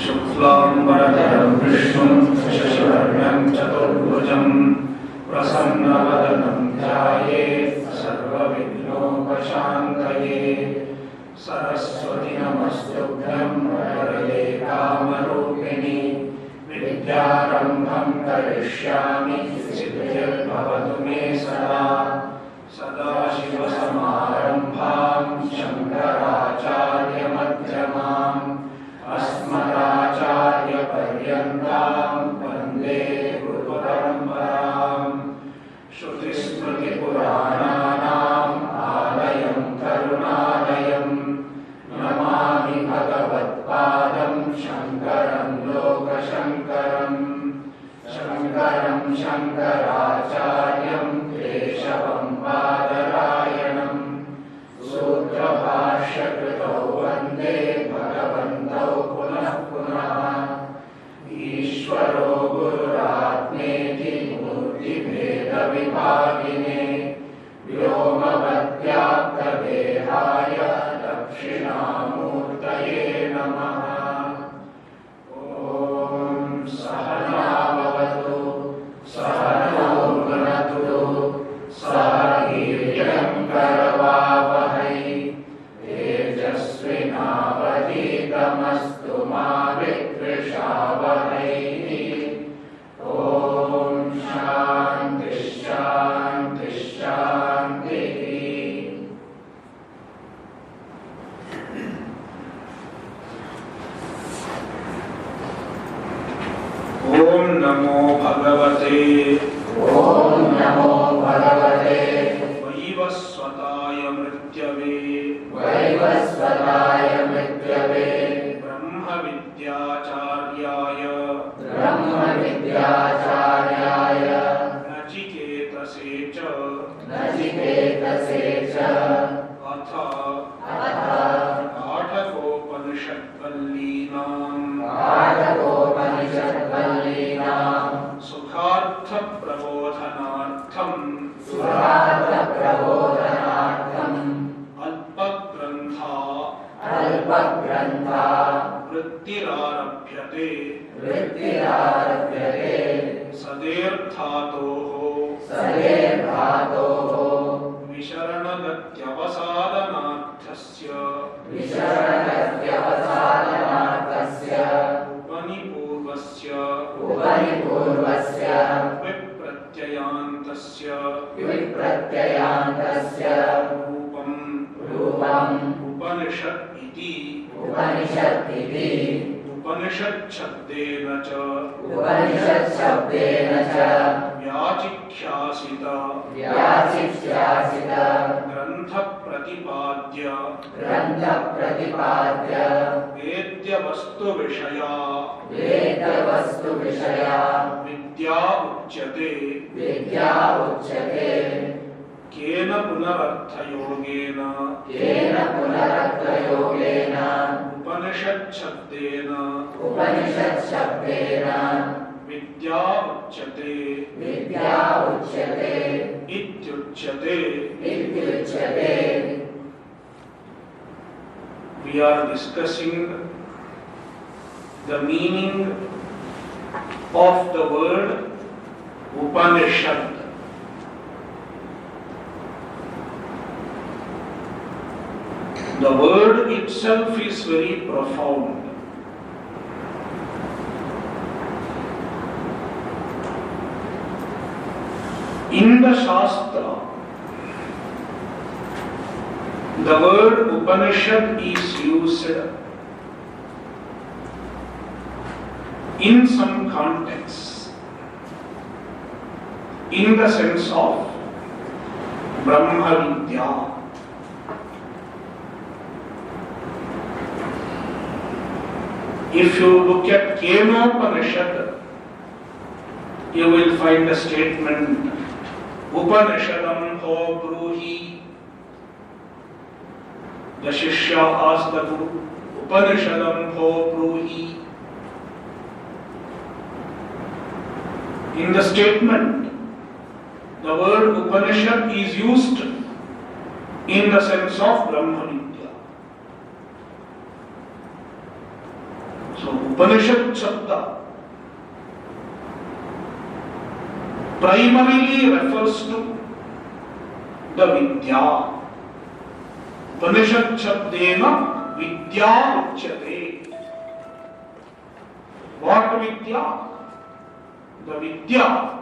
शुक्लांबरधरं विष्णुं शशिवर्णं चतुर्भुजं प्रसन्नवदनं ध्यायेत् सर्वविघ्नोपशान्तये। सरस्वती नमस्तुभ्यं वरदे कामरूपिणि विद्यारम्भं करिष्यामि सिद्धिर्भवतु मे सदा। सदाशिवसमारम्भां शङ्कराचार्यमध्यमाम् अस्मदाचार्यपर्यन्तां वन्दे गुरुपरम्पराम्। श्रुतिस्मृतिपुराणानाम् आलयं करुणालयं नमामि भगवत्पादं शङ्करं लोकशङ्करम्। शङ्करं शङ्कराचार्यं केशवं बादरायणं सूत्रभाष्यकृतौ वन्दे भगवन्तौ पुनः पुनः। ईश्वरो गुरुरात्मेति मूर्तिभेदविभागिने व्योमवद्व्याप्तदेहाय दक्षिणामूर्तये नमः। ॐ सहना भवतु सहनौ भुनक्तु सह वीर्यं करवावहै तेजस्विनावधीतमस्तु मा विद्विषावहै। ॐ शान्ति शान्ति शान्तिः। ओम नमो भगवते वैवस्वताय मृत्यवे ब्रह्म विद्याचार्याय नचिकेतसे च अथ आठकोपनिषद्वल्लीनां सुखार्थ प्रबोधनार्थं अल्पग्रन्था वृत्तिरारभ्यते सदेर्थातोः विशरणगत्यवसादनार्थस्य उपनिपूर्वस्य विप्रत्ययान्तस्य रूपम् उपनिषत् इति उपनिषच्छब्देन च व्याचिख्यासित ग्रन्थ प्रतिपाद्य वेद्यवस्तु विषया विद्या उच्यते। केन पुनरर्थयोगेन उपनिषच्छब्देन विद्या उच्यते इत्युच्यते। We are discussing the meaning of the word Upanishad. The word itself is very profound. In the Shastra, the word Upanishad is used in some contexts in the sense of Brahma Vidya. If you look at Kenopanishad, you will find a statement, Upanishadam ho bruhi. The Shishya asked the Guru, Upanishadam ho bruhi. In the statement, the word Upanishad is used in the sense of Brahma Vidya. Upanishad Shabda primarily refers to the Vidya. Upanishad Shabdena Vidya Uchyate. What Vidya? The Vidya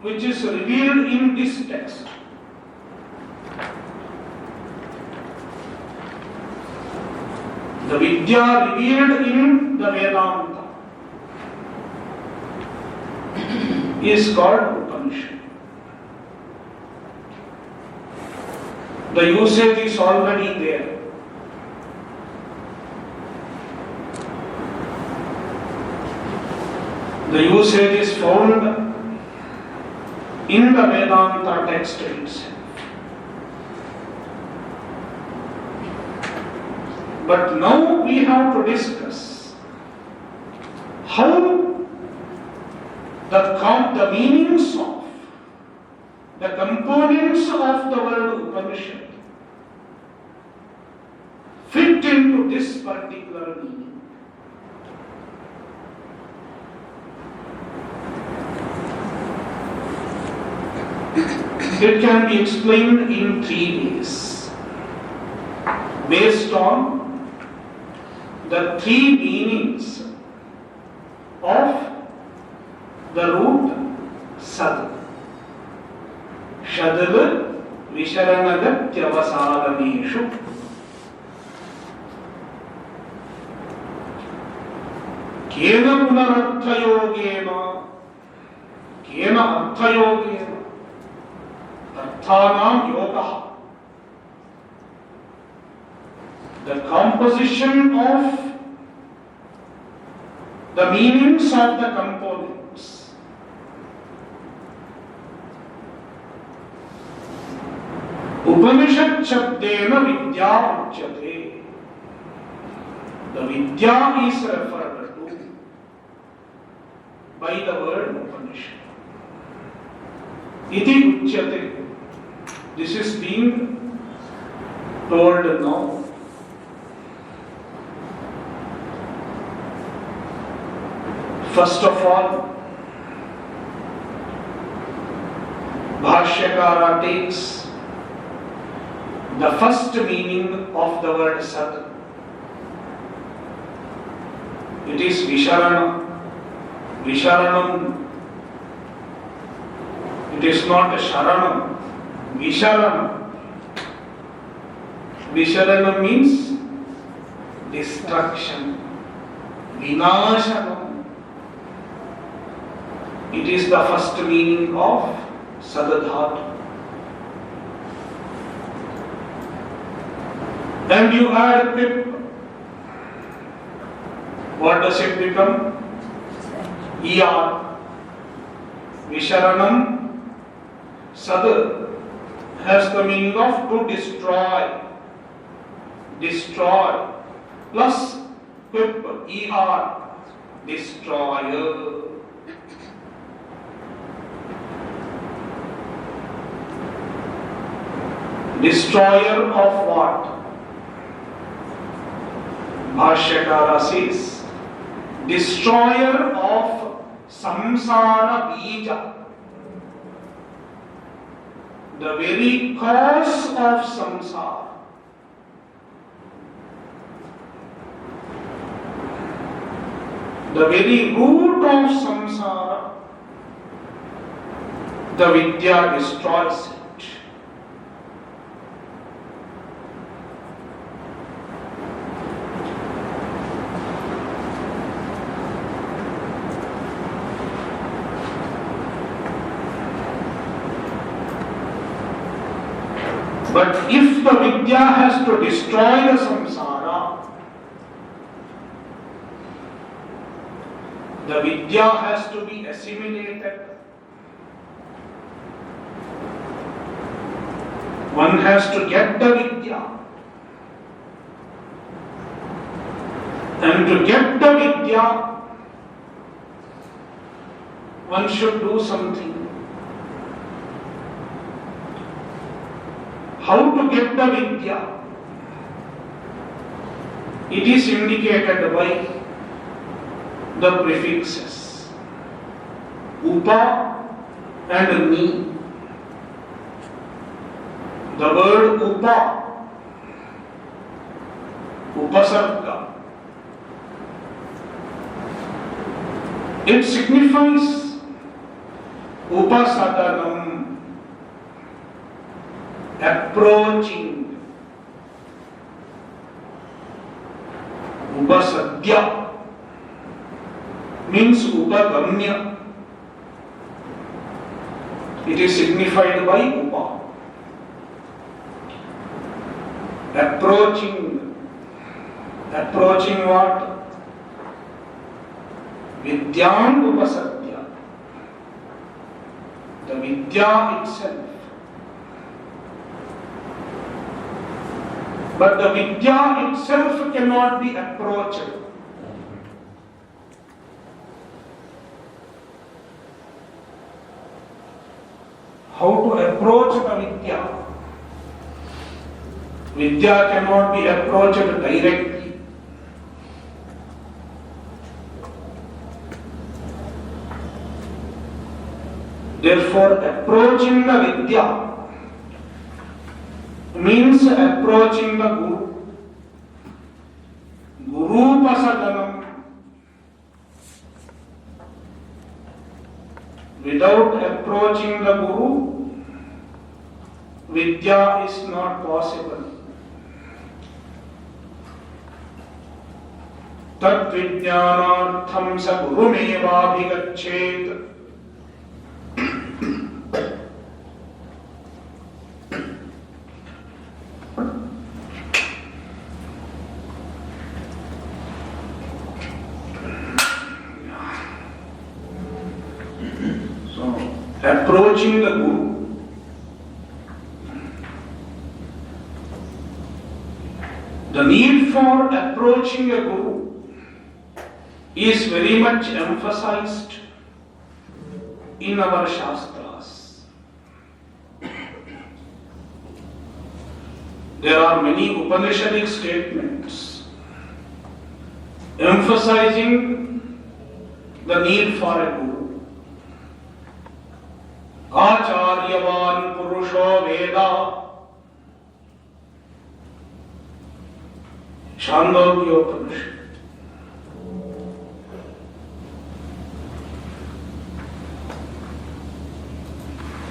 which is revealed in this text. The Vidya revealed in the Vedanta is called Upanishad. The usage is already there. The usage is found in the Vedanta text itself. But now we have to discuss how the meanings of the components of the word Upanishad fit into this particular meaning. It can be explained in 3 ways based on the 3 meanings of the root Sad. Shadal Visharanagathyavasarameshu. Kena punararthayogena. Kena arthayogena. Arthanam yoga. The composition of the meanings of the components. Upanishad Shabdena Vidya Uchyate. The Vidya is referred to by the word Upanishad. Iti Uchyate. This is being told now. First of all, Bhashyakara takes the first meaning of the word Sat. It is Visharana. Visharanam. It is not a Sharanam. Visharanam. Visharanam means destruction. Vinashanam. It is the first meaning of Sadadhatu. Then you add Pip. What does it become? ER. Visharanam. Sad has the meaning of to destroy. Destroy. Plus Pip. ER. Destroyer. Destroyer of what? Bhashyakara says, destroyer of samsara bija. The very cause of samsara. The very root of samsara. The Vidya destroys it. But if the Vidya has to destroy the samsara, the Vidya has to be assimilated. One has to get the Vidya. And to get the Vidya, one should do something. How to get the Vidya? It is indicated by the prefixes upa and ni. The word upa, upasarga, it signifies upasadanam, approaching. Upasadya means upagamya. It is signified by upa. Approaching. Approaching what? Vidyam upasadya. The vidya itself. But the vidya itself cannot be approached. How to approach the vidya? Vidya cannot be approached directly. Therefore, approaching the vidya means approaching the Guru. Guru pasadanam. Without approaching the Guru, vidya is not possible. Tat vijnanartham sa gurumeva bhigachet. Approaching the Guru. The need for approaching a Guru is very much emphasized in our Shastras. There are many Upanishadic statements emphasizing the need for a Guru. Acharyavan Purusho Veda. Chandogyopanishad.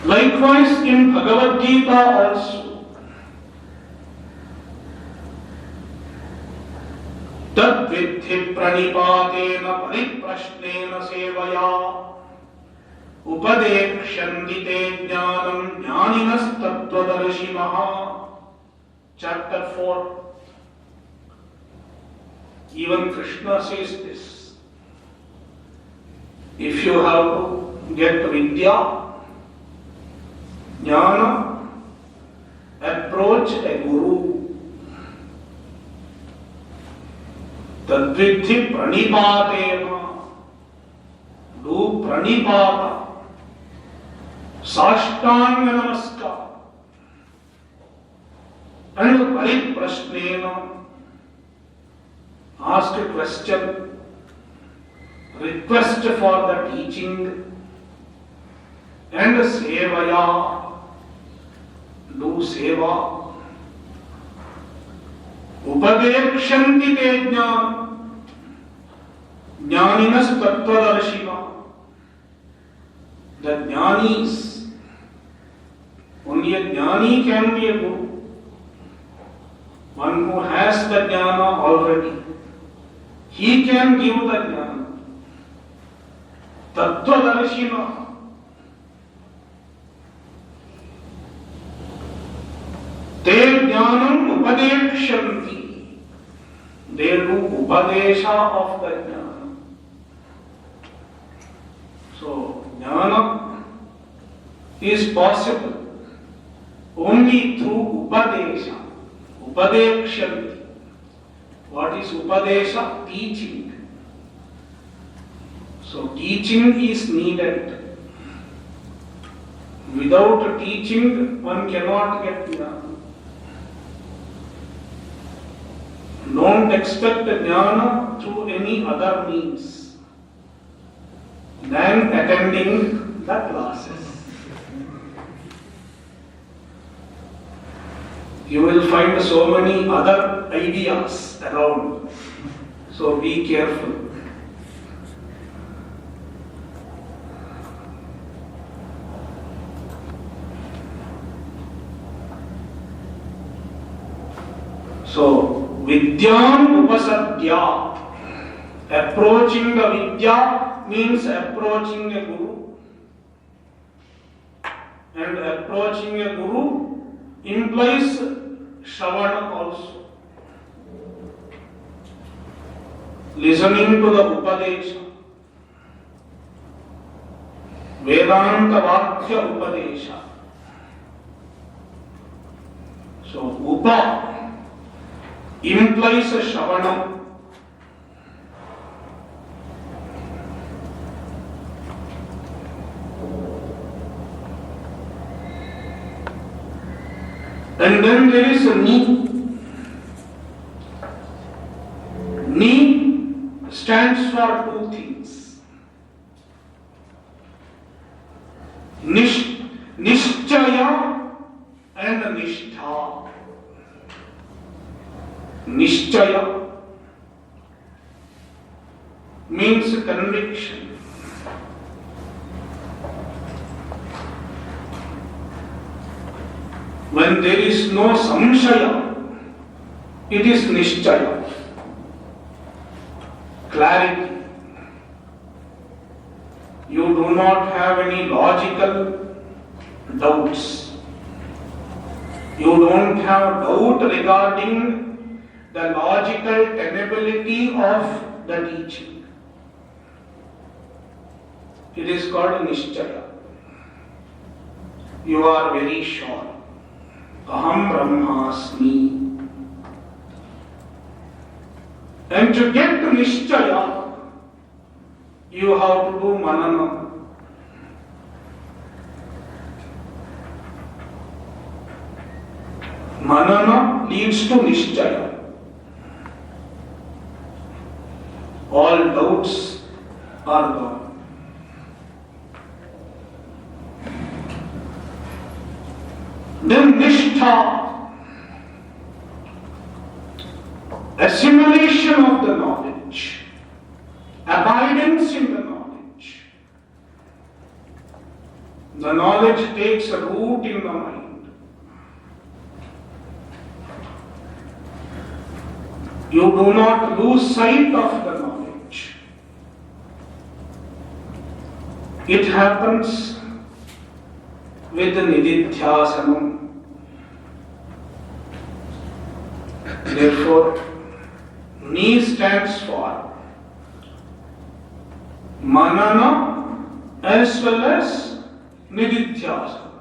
Likewise in Bhagavad Gita also. Tad vidhi pranipatena pariprashnena sevaya. Upadekshyanti te jnanam jnaninas tattvadarshinaha. Chapter 4. Even Krishna says this. If you have to get vidya, jnana, approach a guru. Tadvidhi pranipatena. Do pranipata. Sashtanga namaskar. And pariprashnena. Ask a question. Request for the teaching. And sevaya. Do seva. Upadekshanti te jnana. Jnaninas tattvadarshina. The jnanis. Only a jnani can be a guru. One who has the jnana already. He can give the jnana. Tattvadarshina. Te jnanam upadekshanti. They do upadesha of the jnana. So, jnana is possible only through upadesha. Upadekshanti. What is upadesha? Teaching. So teaching is needed. Without teaching, one cannot get jnana. Don't expect jnana through any other means. than attending the classes. You will find so many other ideas around. So be careful. So, Vidyam Upasadya. Approaching the Vidya means approaching a Guru. And approaching a Guru implies Shravana also. Listening to the Upadesha. Vedanta Vakya Upadesha. So, Upa implies a Shravana. And then there is a Ni. Ni stands for two things. Nishchaya and Nishtha. Nishchaya means conviction. When there is no samshaya, it is nishchaya. Clarity. You do not have any logical doubts. You don't have doubt regarding the logical tenability of the teaching. It is called nishchaya. You are very sure. Aham Brahmasmi. And to get to Nishchaya, you have to do Manana. Manana leads to Nishchaya. All doubts are gone. Then Nishtha, assimilation of the knowledge, abidance in the knowledge. The knowledge takes a root in the mind. You do not lose sight of the knowledge. It happens with the Nididhyasanam. Therefore, Ni stands for Manana as well as Nididhyasana.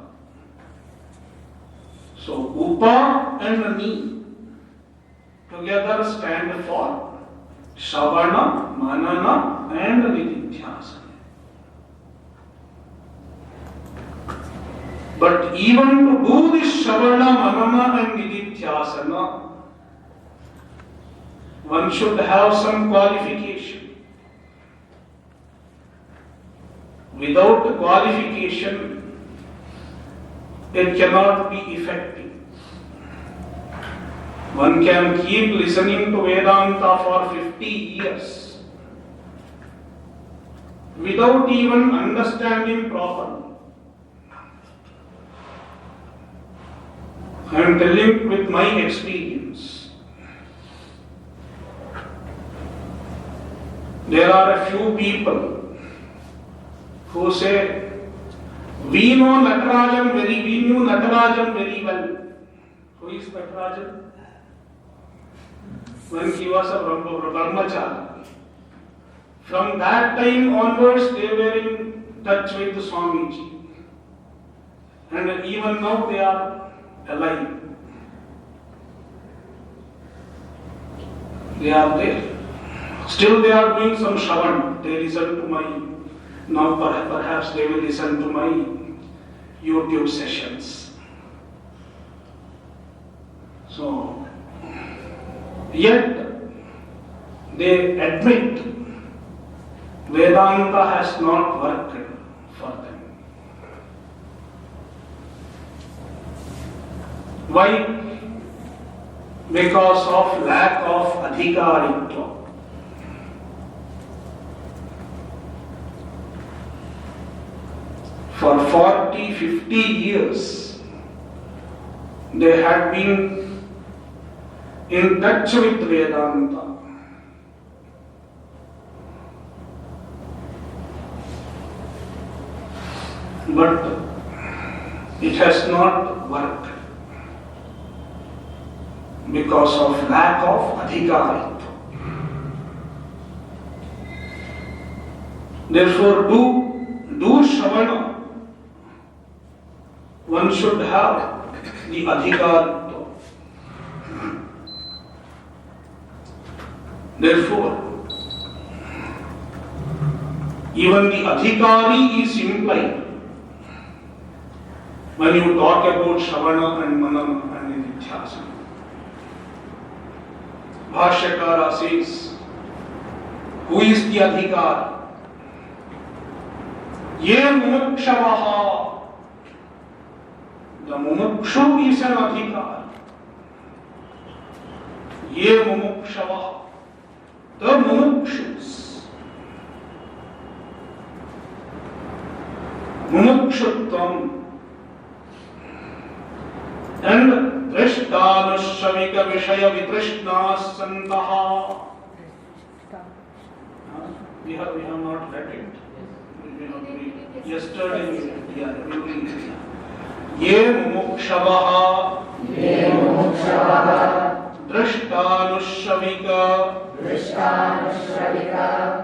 So, Upa and Ni together stand for Shravana, Manana and Nididhyasana. But even to do this Shravana, Manana and Nididhyasana, one should have some qualification. Without qualification, it cannot be effective. One can keep listening to Vedanta for 50 years without even understanding properly. I am telling with my experience. There are a few people who say, we knew Natarajan very well. Who is Natarajan? When he was a Brahmachari. From that time onwards, they were in touch with Swamiji. And even now they are alive. They are there. Still they are doing some Shravan. They listen to my, now perhaps they will listen to my YouTube sessions. So, yet they admit Vedanta has not worked for them. Why? Because of lack of adhikaritva. For 40, 50 years, they had been in touch with Vedanta. But it has not worked because of lack of adhikaritva. Therefore, do Shravana. One should have the adhikaritva. Therefore, even the adhikari is implied when you talk about Shravana and Manana and Nidhyasana. Bhashyakara says, who is the adhikari? Ye mumukshavaha. The mumukshu is an adhikari. Ye mumukshavaha. The mumukshus. Mumukshutvam. And Drishtanushavika Vishaya Vitrishna Santaha. We have not read it. Yesterday, Ye mumukshavaha. Drishtanushavika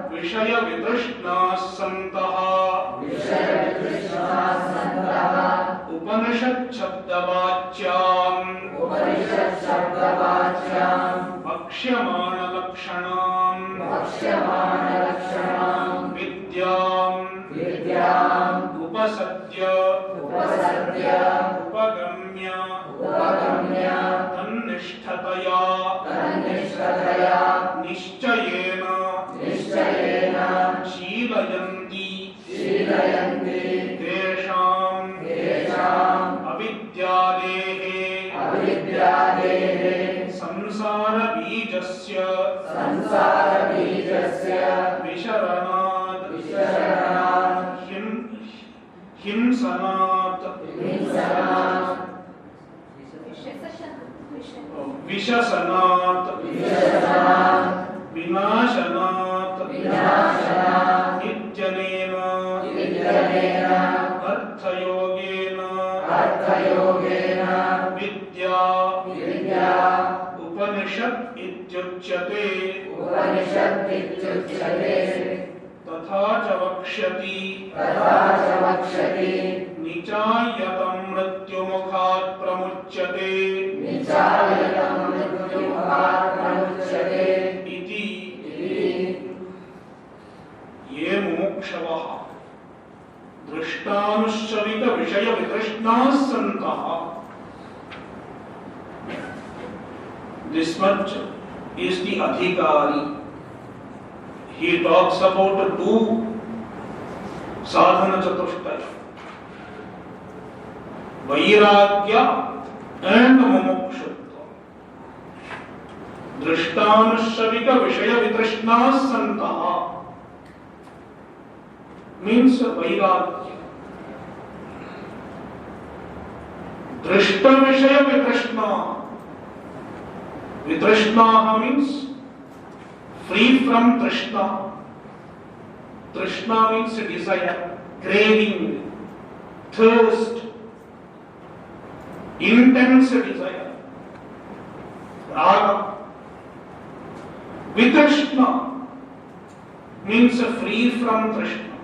Vishaya Vitrishna Santaha. Upanishad Shabdavachyam Bhakshyamana Lakshanam Vidyam Upasadya Upagamya Tannishthataya Nishchayena Shilayanti Tesham Avidyadehe Samsara Bijasya Visharanad Himsanat Vishasanat Vinashanat Nityanena Arthayogena Vidya Upanishad ityuchyate Tatha cha vakshati Nichayatam mrityumukhat pramuchyate Iti Ye mumukshavaha Drishtanushavika Vishaya Vitrishna Santaha. This much is the adhikari. He talks about two sadhana chatushtaya. Vairagya and mumukshutva. Drishtanushavika Vishaya Vitrishna Santaha means vairagya. Drishta Vishaya Vitrishna. Vitrishna means free from Trishna. Trishna means desire, craving, thirst, intense desire. Raga. Vitrishna means free from Trishna.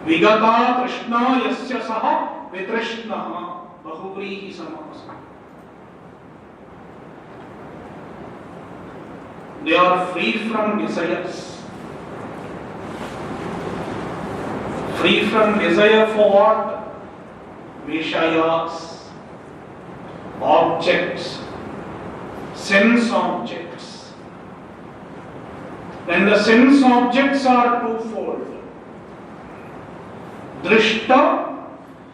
Vigata Trishna yasya saha Vitrishna bahuvrihi samasa. They are free from desires. Free from desire for what? Vishayas, objects, sense objects. Then the sense objects are twofold. Drishta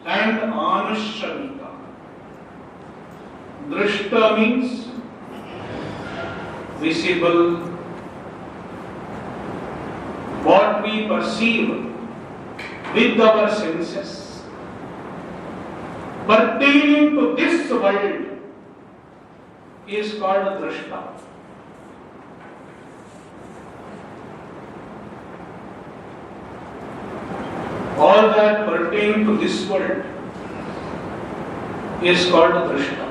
and Anushravika. Drishta means visible, what we perceive with our senses, pertaining to this world, is called Drishta. All that pertain to this world is called Drishta.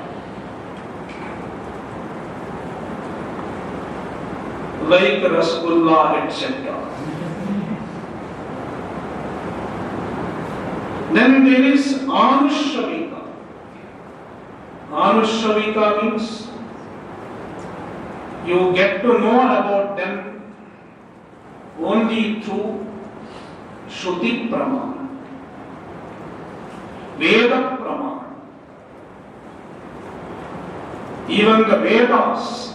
Like Rasgulla, etc. Then there is Anushravika. Anushravika means you get to know about them only through Shruti Pramana, Veda Pramana. Even the Vedas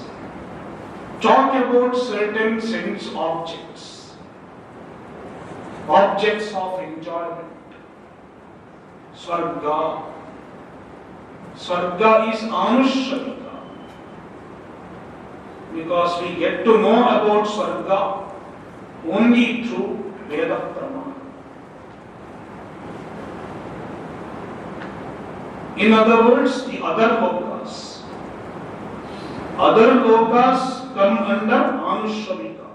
talk about certain sense objects, objects of enjoyment. Swarga. Swarga is Anushravika, because we get to know about Swarga only through Veda Pramana. In other words, the other lokas. Other lokas come under Anushravika.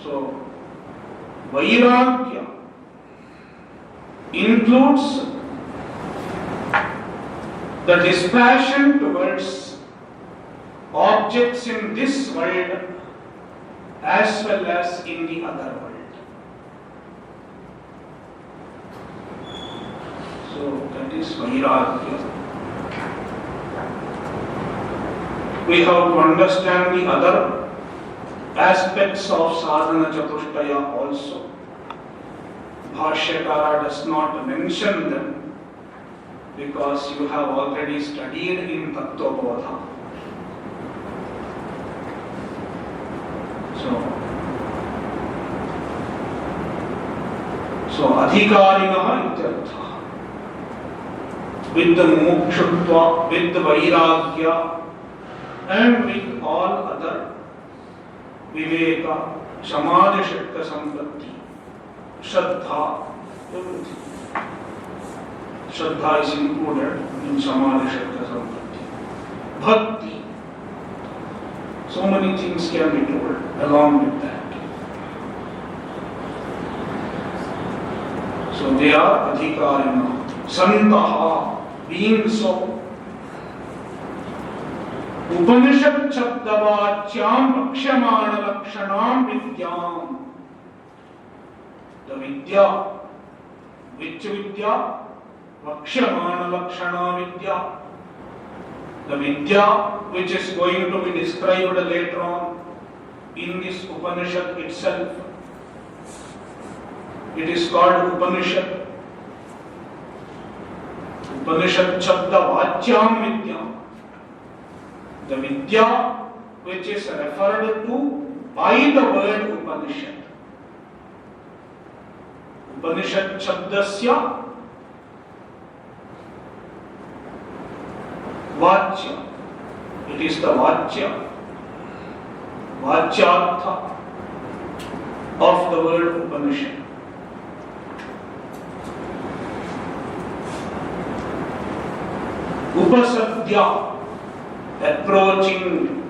So, Vairagya includes the dispassion towards objects in this world as well as in the other world. So that is Vairagya. We have to understand the other aspects of Sadhana Chatushtaya also. Bhashyakara does not mention them because you have already studied in Tattva Bodha. So Adhikarinaha ityartha. With the mukshutva, with the vairagya, and with all other viveka, samadhi shakta sampatti, shraddha, everything. Shraddha is included in samadhi shakta sampatti. Bhakti. So many things can be told along with that. So they are adhikarina. Santaha, being so. Upanishad Chabdavachyam Rakshamana Lakshanam Vidyam. The Vidya. Which Vidya? Rakshamana Lakshana Vidya. The Vidya which is going to be described later on in this Upanishad itself. It is called Upanishad. Upanishad Chabda Vachyam Vidya. The Vidya which is referred to by the word Upanishad. Upanishad Chabdasya Vachya. It is the Vachya, Vachyartha of the word Upanishad. Upasadya, approaching.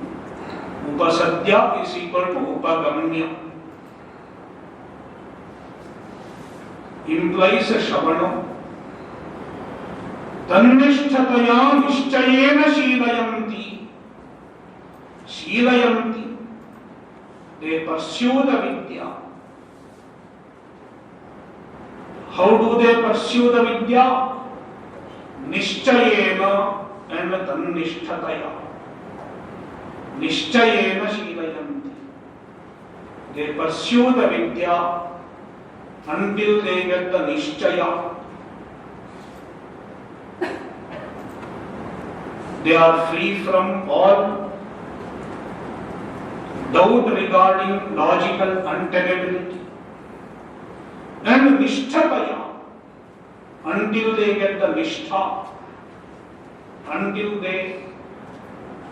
Upasadya is equal to Upagamya. Implies a Shravana. Tannishtataya nishchayena Shilayanti. Shilayanti. They pursue the Vidya. How do they pursue the Vidya? Nishchayena and Tannishtataya. Nishchayena Shilayanti. They pursue the Vidya until they get the Nishchaya. They are free from all doubt regarding logical untenability, and nishtapaya, until they get the nishtha, until they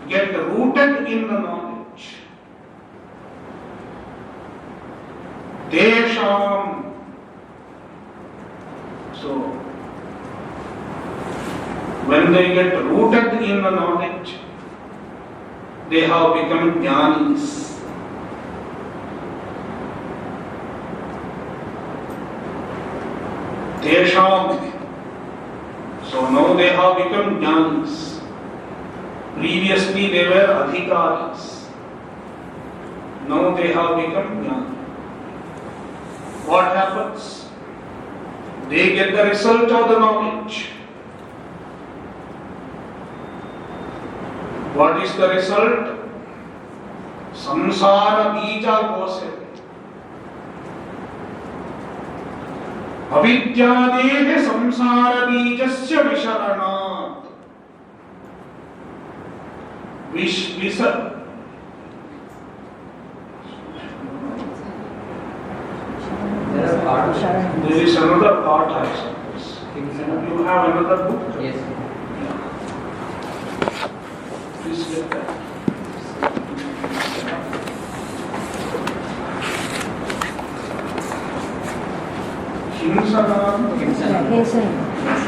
get rooted in the knowledge. Tesham. So, when they get rooted in the knowledge, they have become jnanis. Tesham. So now they have become jnanis. Previously they were adhikaris. Now they have become jnanis. What happens? They get the result of the knowledge. What is the result? Samsara bija goes away. Avidyadehe samsara bijasya visharanat. There is another part, I suppose. You have another book? Yes. Please get that.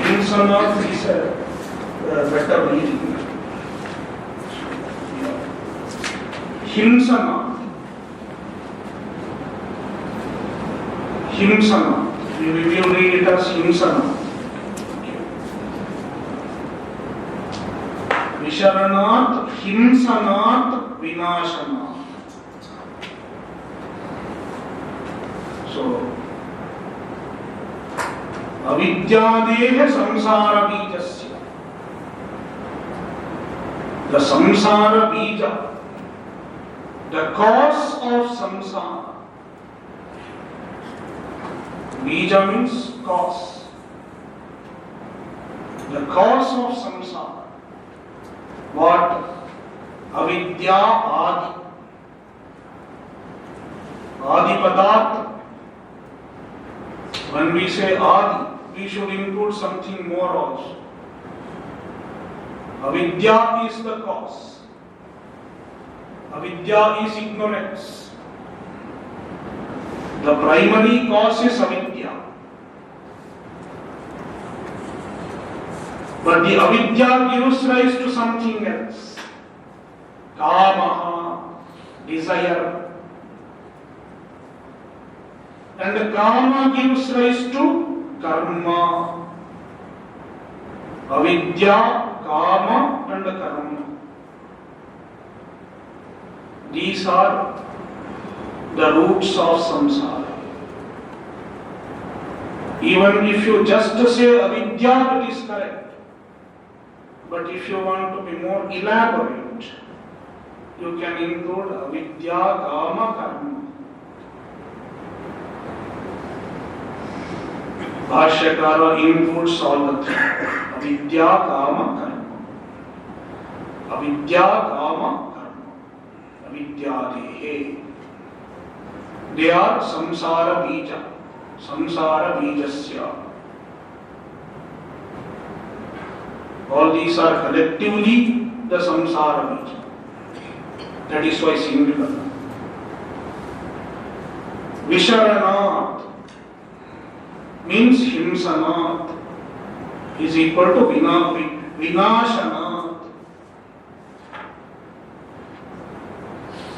Himsanat is a better reading. Himsanat. We will read it as Himsanat. Visharanat, Himsanat, Vinashanat. So, avidyadehe samsara bijasya. The samsara bija, the cause of samsara. Bija means cause. The cause of samsara. What? Avidya adi. Adi padartha. When we say adi, we should include something more also. Avidya is the cause. Avidya is ignorance. The primary cause is avidya. But the avidya gives rise to something else. Kamaha, desire. And the kama gives rise to karma. Avidya, kama and karma. These are the roots of samsara. Even if you just say avidya, it is correct. But if you want to be more elaborate, you can include avidya, kama, karma. Bhashyakara includes all the three. Avidya, kama, karma. Avidya, kama, karma. Avidyadehe. They are samsara bija. Samsara bijasya. All these are collectively the samsara bija. That is why singular. Visharanat means himsanat is equal to vinashanat.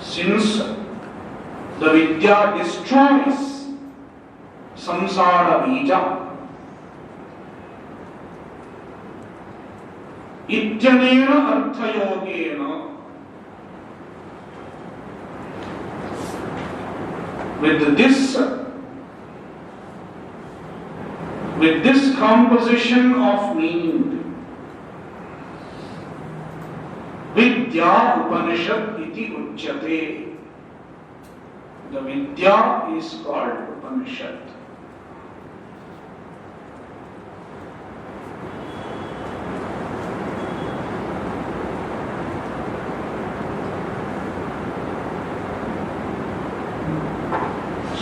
Since the vidya destroys samsara bija, ityanena arthayogena, with this composition of meaning, Vidya Upanishad iti uchyate. The Vidya is called Upanishad.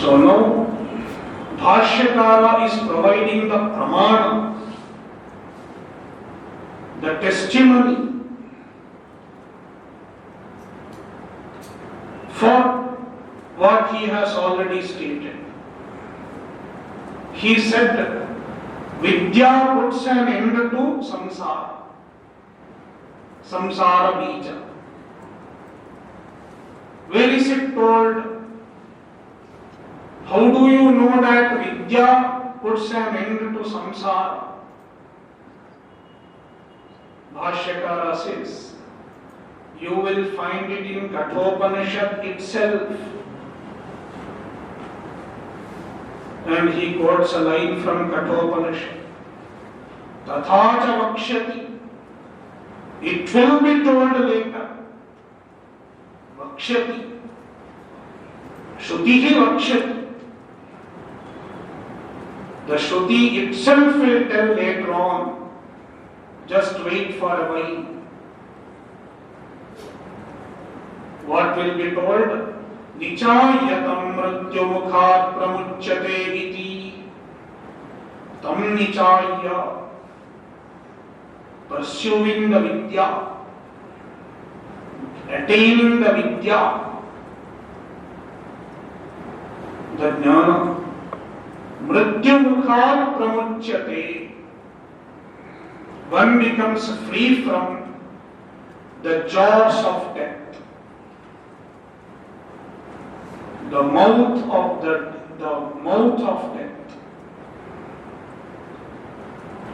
So now Bhashyakara is providing the pramana, the testimony for what he has already stated. He said, Vidya puts an end to samsara, samsara bija. Where is it told? How do you know that Vidya puts an end to samsara? Bhashyakara says, you will find it in Kathopanishad itself. And he quotes a line from Kathopanishad. Tathacha vakshyati. It will be told later. Vakshyati. Shrutihi vakshyati. The Shruti itself will tell later on. Just wait for a while. What will be told? Nichayatam mrityumukhat pramuchyate iti. Tam nichaya. Pursuing the Vidya. Attaining the Vidya. The Jnana. Mrityumukhat pramuchyate. One becomes free from the jaws of death. The mouth of death.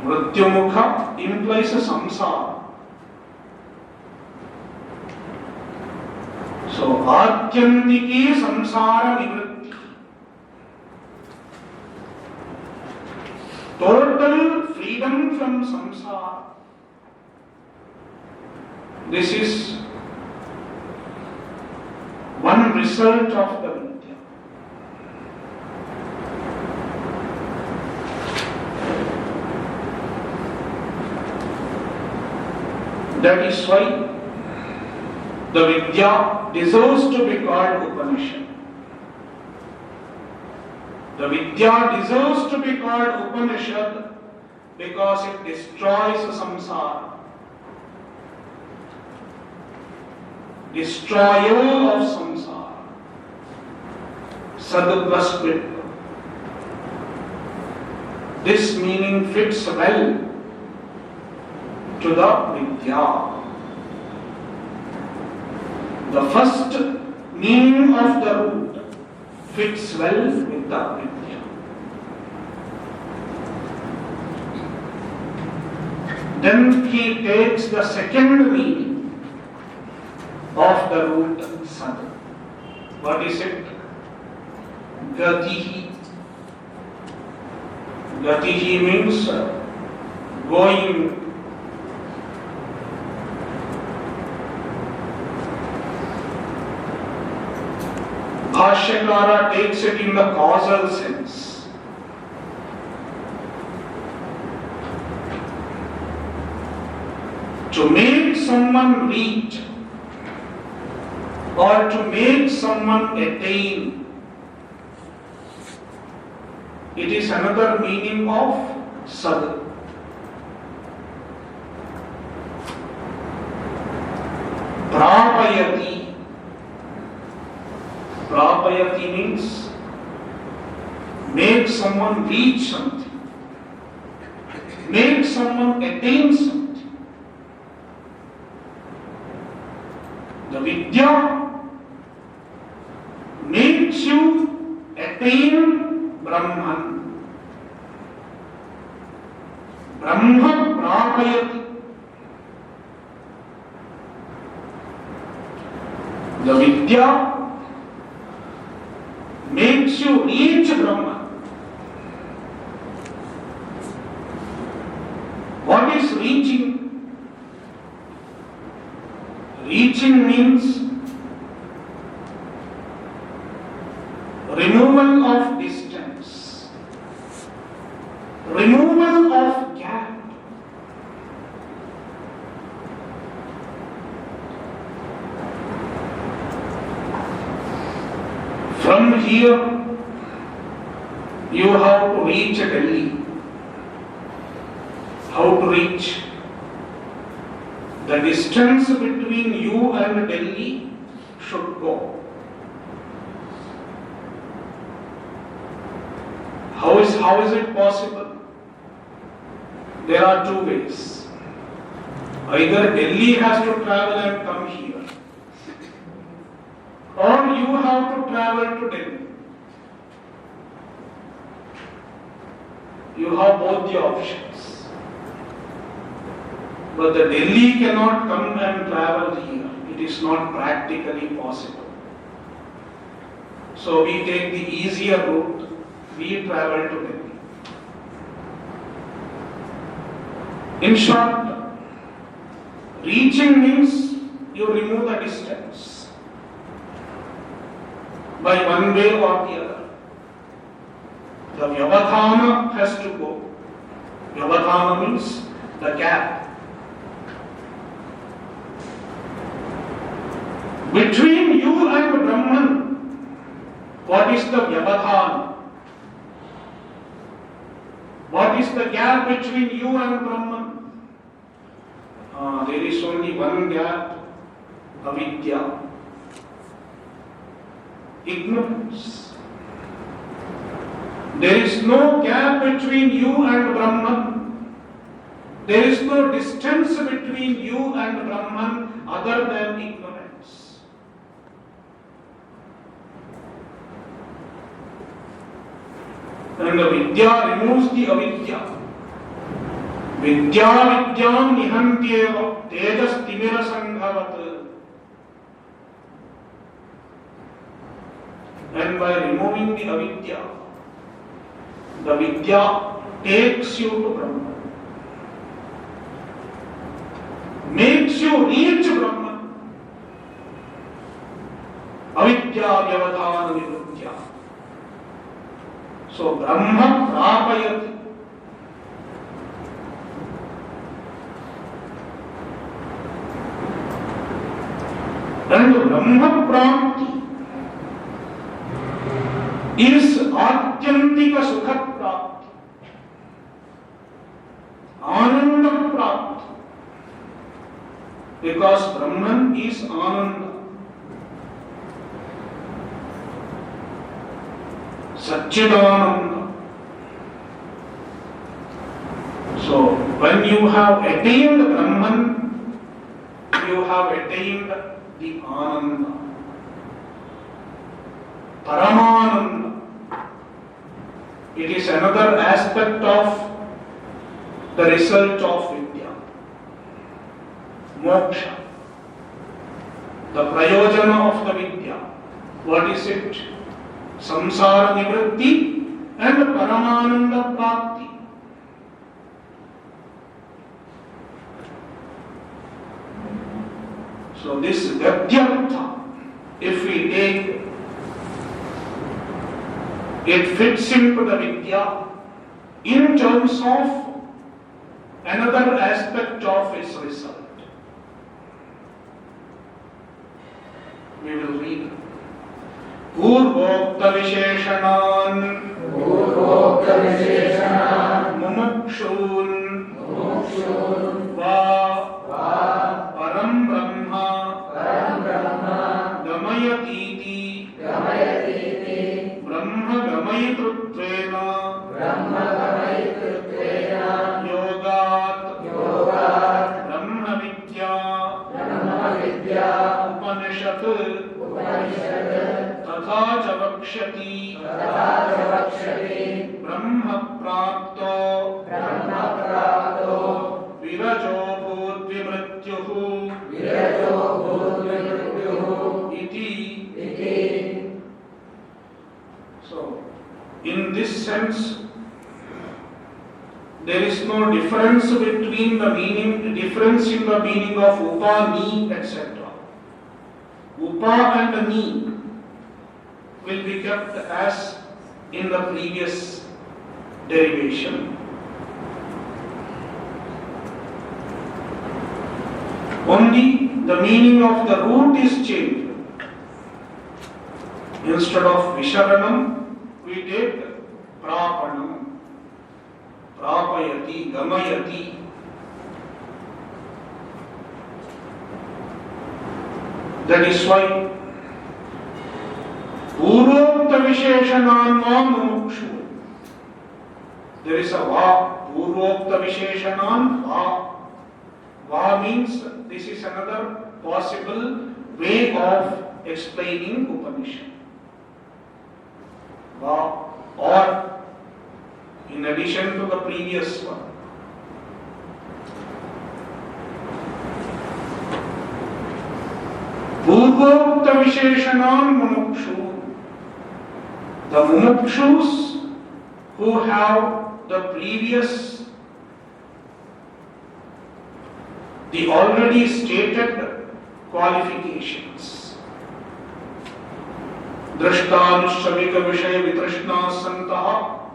Mrityumukha implies a samsara. So, atyantiki samsara nivritti. Total freedom from samsara. This is one result of the Vidya. That is why the Vidya deserves to be called Upanishad. The Vidya deserves to be called Upanishad because it destroys samsara. Destroyer of samsara. Sadhupasvitva. This meaning fits well to the Vidya. The first meaning of the root fits well with the Vidya. Then he takes the second meaning of the root Sad. What is it? Gatihi. Gatihi means going. Bhashyakara takes it in the causal sense. To make someone reach or to make someone attain, it is another meaning of Sad. Prapayati. Prapayati means make someone reach something, make someone attain something. The Vidya makes you attain Brahman. Brahma prapayati. The Vidya makes you reach Brahman. What is reaching? Reaching means removal of distance, removal of gap. From here you have to reach Delhi. How to reach? The distance between you and Delhi should go. How is it possible? There are two ways. Either Delhi has to travel and come here, or you have to travel to Delhi. You have both the options. But the Delhi cannot come and travel here. It is not practically possible. So we take the easier route. We travel to Delhi. In short, reaching means you remove the distance by one way or the other. The Vyavadhana has to go. Vyavadhana means the gap between you and Brahman. What is the Vyavadhana? What is the gap between you and Brahman? There is only one gap, avidya, ignorance. There is no gap between you and Brahman. There is no distance between you and Brahman other than ignorance. And the vidya removes the avidya. Vidya vidyam nihantyeva tejas timira sanghavat. And by removing the avidya, the vidya takes you to Brahman, makes you reach Brahman. Avidya vyavadhana nivritya. So Brahma prapayati. And Brahma prapti is Atyantika Sukha Prapti, Ananda Prapti, because Brahman is Ananda, Satchidananda. So, when you have attained Brahman, you have attained the Ananda, Paramananda. It is another aspect of the result of Vidya. Moksha. The prayojana of the Vidya. What is it? Samsara nivritti and Paramananda prapti. So this Gadyartha, if we take, it fits into the Vidya in terms of another aspect of its result. We will read. Purvokta Visheshanan Mumukshun Va Param Brahma Gamayatiti Brahma Gamayitrutvena Yogat Brahma Vidya Upanishad Tatha Javakshati Brahma Prapto Virajo Bhudvimrityuhu Iti. So, in this sense, there is no difference between the meaning, difference in the meaning of upa, ni, etc. Upa and ni will be kept as in the previous derivation. Only the meaning of the root is changed. Instead of Visharanam, we take Prapanam, Prapayati, Gamayati. That is why Purvokta Visheshanan Mumukshu. There is a Va. Purvokta Visheshanan Va. Va means this is another possible way of explaining Upanishad. Va, or in addition to the previous one. Purvokta Visheshanan Mumukshu. The Mumukshus who have the previous, the already stated qualifications. Drashtanushavika Vishaya Vitrashna Santaha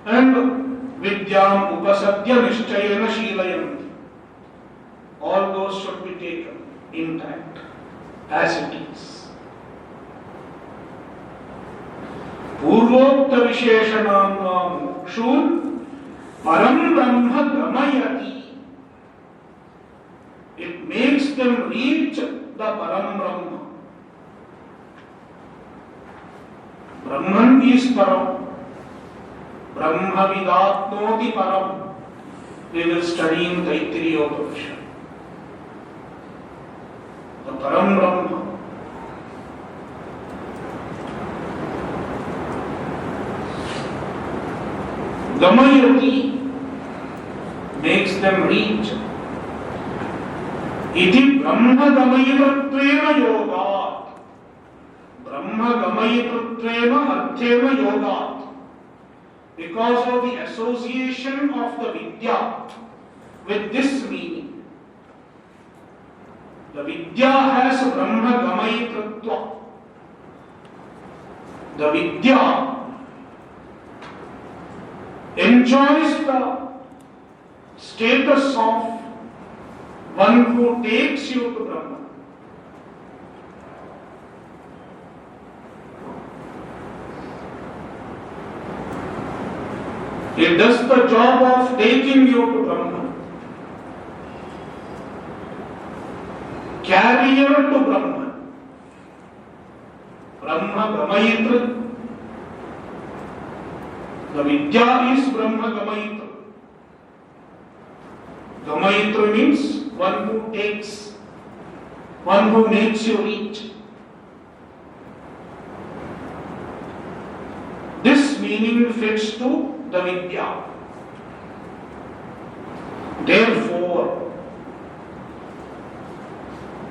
and Vidyam Upasadya Nishchayana Shilayanti. All those should be taken intact as it is. Purvokta Visheshanam Mukshun Param Brahma Gamayati. It makes them reach the Param Brahma. Brahman is Param. Brahma Vidatnoti Param. We will study in Taittiriya Upanishad. The Param Brahma. Gamayati makes them reach. Iti Brahma Gamayatrutvena Yogat. Brahma Gamayatrutvena Arthena Yogat. Because of the association of the Vidya with this meaning. The Vidya has Brahma Gamayatrutva. The Vidya enjoys the status of one who takes you to Brahman. It does the job of taking you to Brahman. Carrier to Brahman. Brahma Gamayitra. The Vidya is Brahma Gamayitra. Gamayitra means one who takes, one who makes you reach. This meaning fits to the Vidya. Therefore,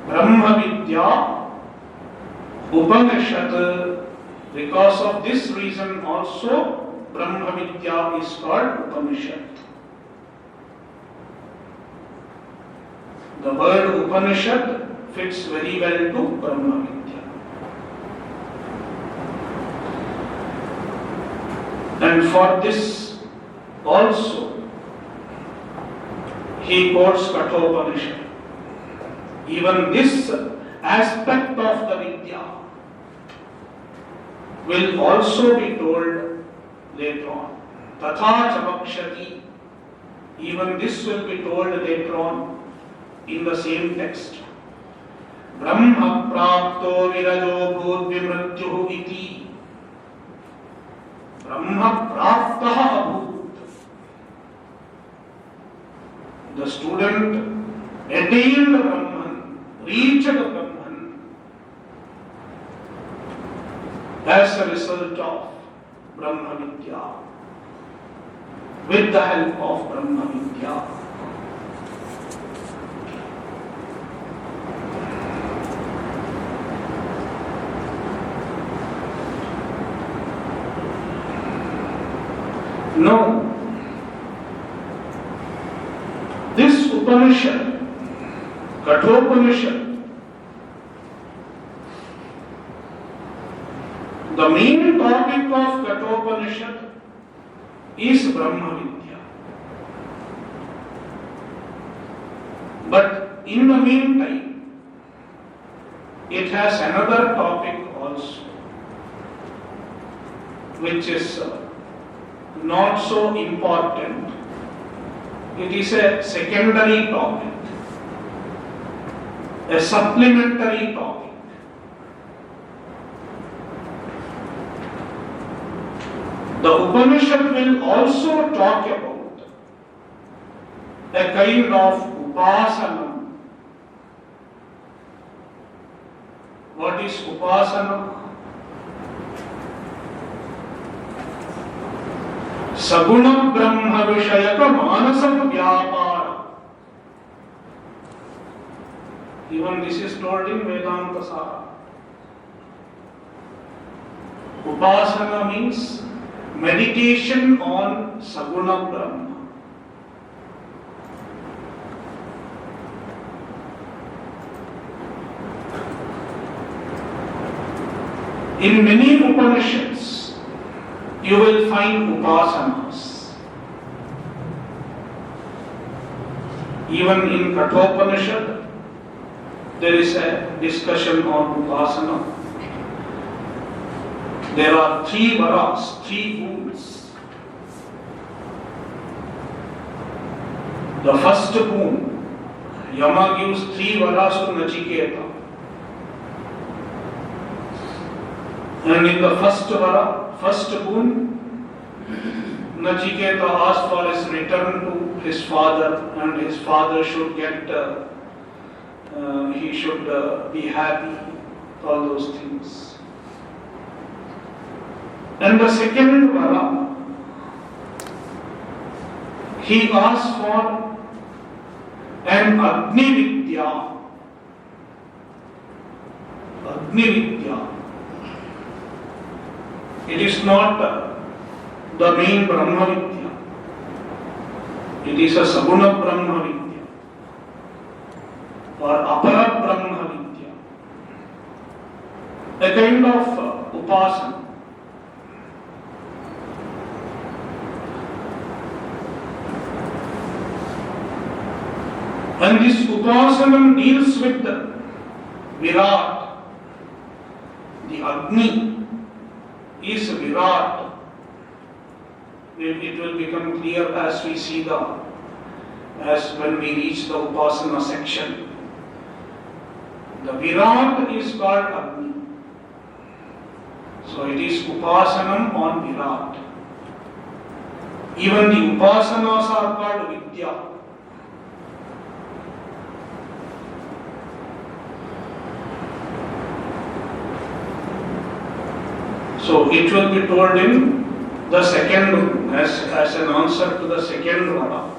Brahma Vidya, Upanishad, because of this reason also, Brahma Vidya is called Upanishad. The word Upanishad fits very well to Brahma Vidya. And for this also, he quotes Kathopanishad. Even this aspect of the Vidya will also be told later on. Tatha Chavakshati. Even this will be told later on in the same text. Brahma prapto virajo bhut vimratyuhu iti. Brahma praptaha abhut. The student attained Brahman, reached Brahman as a result of Brahma Vidya, with the help of Brahma Vidya. No, this Upanishad, Kathopanishad, the main topic of Kathopanishad is Brahma Vidya. But in the meantime, it has another topic also, which is not so important. It is a secondary topic, a supplementary topic. The Upanishad will also talk about a kind of upasana. What is upasana? Saguna Brahma Vishayaka Manasa Vyapara. Even this is told in Vedanta Sara. Upasana means meditation on Saguna Brahma. In many Upanishads, you will find upasanas. Even in Kathopanishad, there is a discussion on upasana. There are 3 varas, 3 boons. The first boon, Yama gives 3 varas to Nachiketa. And in the first vara, first boon, Nachiketa asked for his return to his father, and his father should get, he should be happy, all those things. And the second vara, he asked for an Agni Vidya. Agni Vidya. It is not the main Brahma Vidya. It is a Saguna Brahma Vidya or Apara Brahma Vidya. A kind of upasana. And this upasana deals with the Virat, the Agni. Is Virat. It will become clear as we see as when we reach the Upasana section. The Virat is called Agni. So it is Upasanam on Virat. Even the Upasanas are called Vidya. So it will be told in the second, as an answer to the second vara.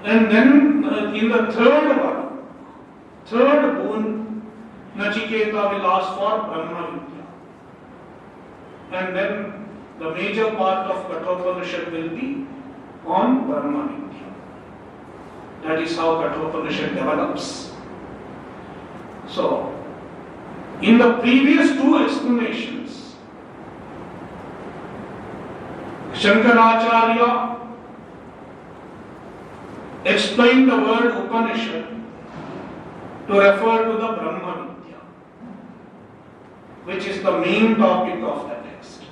And then in the third vara, third boon, Nachiketa will ask for Brahma Vidya. And then the major part of Kathopanishad will be on Brahma Vidya. That is how Kathopanishad develops. So, in the previous 2 explanations, Shankaracharya explained the word Upanishad to refer to the Brahma Vidya, which is the main topic of the text.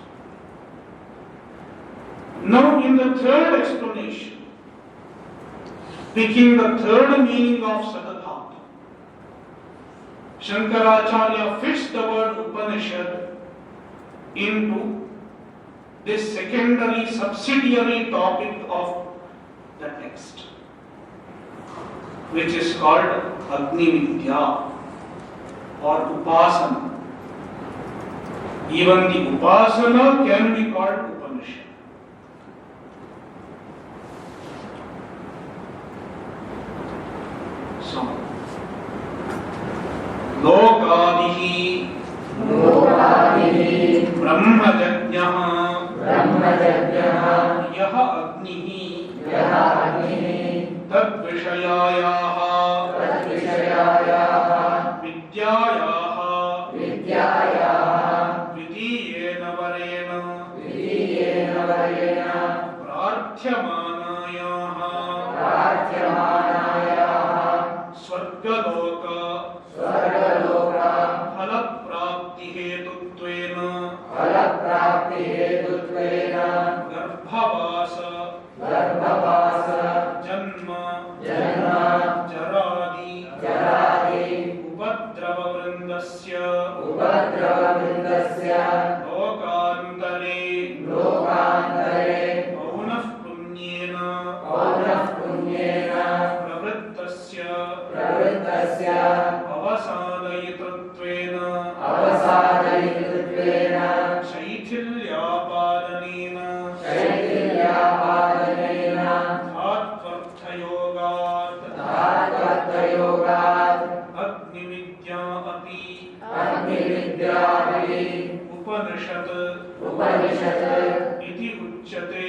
Now, in the third explanation, picking the third meaning of Sadadhata, Shankaracharya fits the word Upanishad into this secondary, subsidiary topic of the text, which is called Agni Vidya or Upasana. Even the Upasana can be called Upanishad. So, Lokadihi Brahmajajnah यह अग्निः तद् विषयायाः विद्यायाः द्वितीयेन वरेण प्रार्थ्यमानायाः स्वर्गलोक फलप्राप्तिहेतुत्वेन गर्भवास उपद्रववृन्दस्य उपद्रववृन्दस्य लोकान्तरे औनः पुण्येन प्रवृत्तस्य अवसादयितृत्वेन शैथिल्यापादनेन धात्वर्थयोगात् अग्निविद्या अपि उपनिषत् इति उच्यते